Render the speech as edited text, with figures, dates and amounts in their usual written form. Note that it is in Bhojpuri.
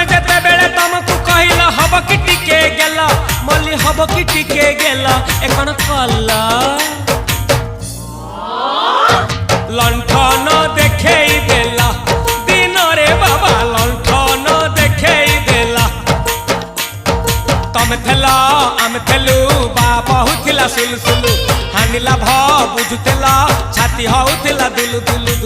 तमे जेते बेले तुमको कहिला हब कि टिके गेला मल्ली हब कि टिके गेला एकन कल्ला लंठन देखेई देला दिन रे बाबा लंठन देखेई देला तमे थेला आम थेलु बाबा हुथिला सुलु सुलु हानिला भ बुझुतेला छाती हउथिला दुलु दुलु